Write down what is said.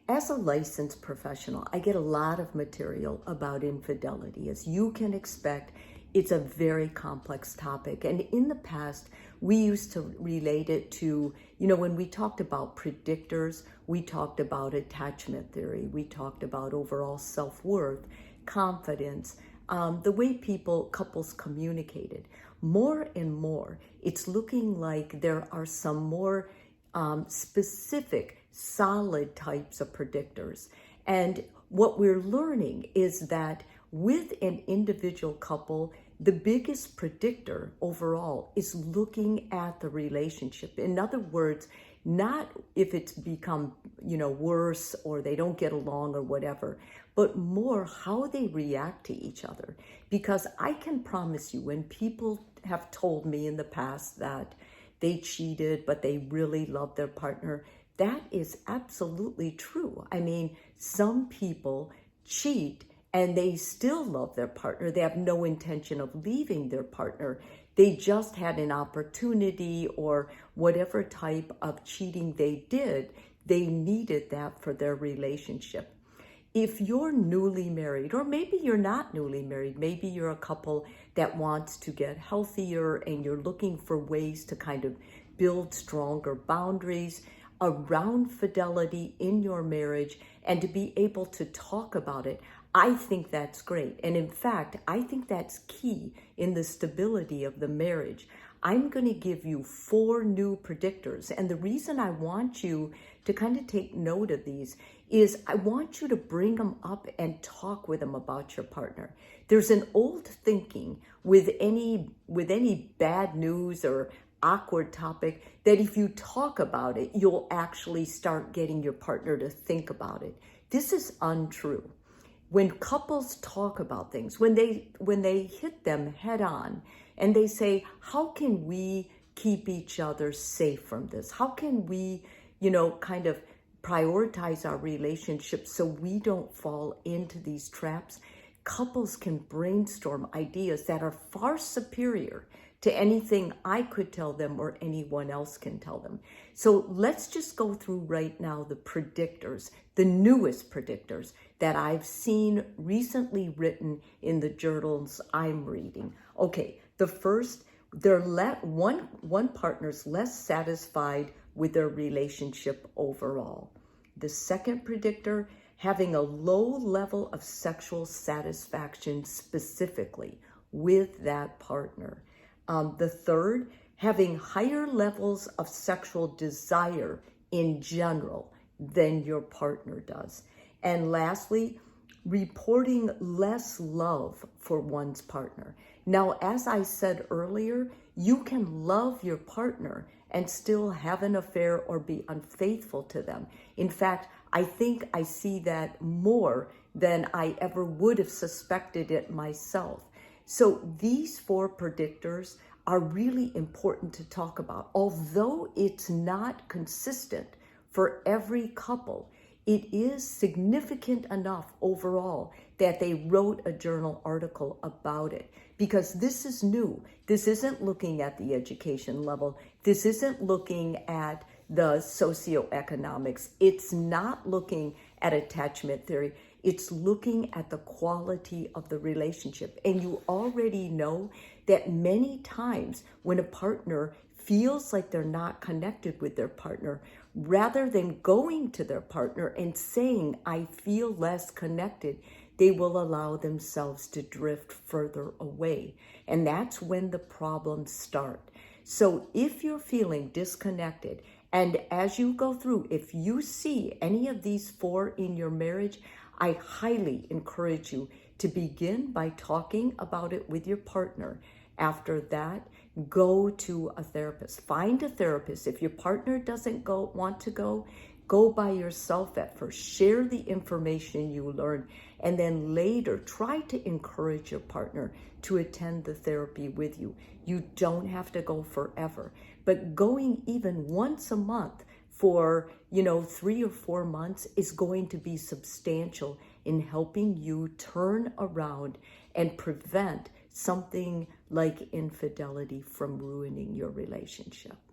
As a licensed professional, I get a lot of material about infidelity. As you can expect, it's a very complex topic. And in the past, we used to relate it to, when we talked about predictors, we talked about attachment theory, we talked about overall self-worth, confidence, the way couples communicated. More and more, it's looking like there are some more specific, solid types of predictors. And what we're learning is that with an individual couple, the biggest predictor overall is looking at the relationship. In other words, not if it's become, worse or they don't get along or whatever, but more how they react to each other. Because I can promise you, when people have told me in the past that they cheated, but they really love their partner, that is absolutely true. I mean, some people cheat and they still love their partner. They have no intention of leaving their partner. They just had an opportunity, or whatever type of cheating they did, they needed that for their relationship. If you're newly married, or maybe you're not newly married, maybe you're a couple that wants to get healthier and you're looking for ways to kind of build stronger boundaries around fidelity in your marriage and to be able to talk about it, I think that's great. And in fact, I think that's key in the stability of the marriage. I'm going to give you 4 new predictors. And the reason I want you to kind of take note of these is I want you to bring them up and talk with them about your partner. There's an old thinking with any bad news or awkward topic that if you talk about it, you'll actually start getting your partner to think about it. This is untrue. When couples talk about things, when they hit them head on and they say, how can we keep each other safe from this? How can we, kind of prioritize our relationship so we don't fall into these traps? Couples can brainstorm ideas that are far superior to anything I could tell them or anyone else can tell them. So let's just go through right now the predictors, the newest predictors that I've seen recently written in the journals I'm reading. Okay, the first, one partner's less satisfied with their relationship overall. The second predictor, having a low level of sexual satisfaction specifically with that partner. The third, having higher levels of sexual desire in general than your partner does. And lastly, reporting less love for one's partner. Now, as I said earlier, you can love your partner and still have an affair or be unfaithful to them. In fact, I think I see that more than I ever would have suspected it myself. So these 4 predictors are really important to talk about. Although it's not consistent for every couple, it is significant enough overall that they wrote a journal article about it, because this is new. This isn't looking at the education level. This isn't looking at the socioeconomics. It's not looking at attachment theory. It's looking at the quality of the relationship. And you already know that many times when a partner feels like they're not connected with their partner, rather than going to their partner and saying, I feel less connected, they will allow themselves to drift further away. And that's when the problems start. So if you're feeling disconnected, and as you go through, if you see any of these 4 in your marriage, I highly encourage you to begin by talking about it with your partner. After that, go to a therapist. Find a therapist. If your partner doesn't want to go by yourself at first. Share the information you learn, and then later try to encourage your partner to attend the therapy with you. You don't have to go forever, but going even once a month for 3 or 4 months is going to be substantial in helping you turn around and prevent something like infidelity from ruining your relationship.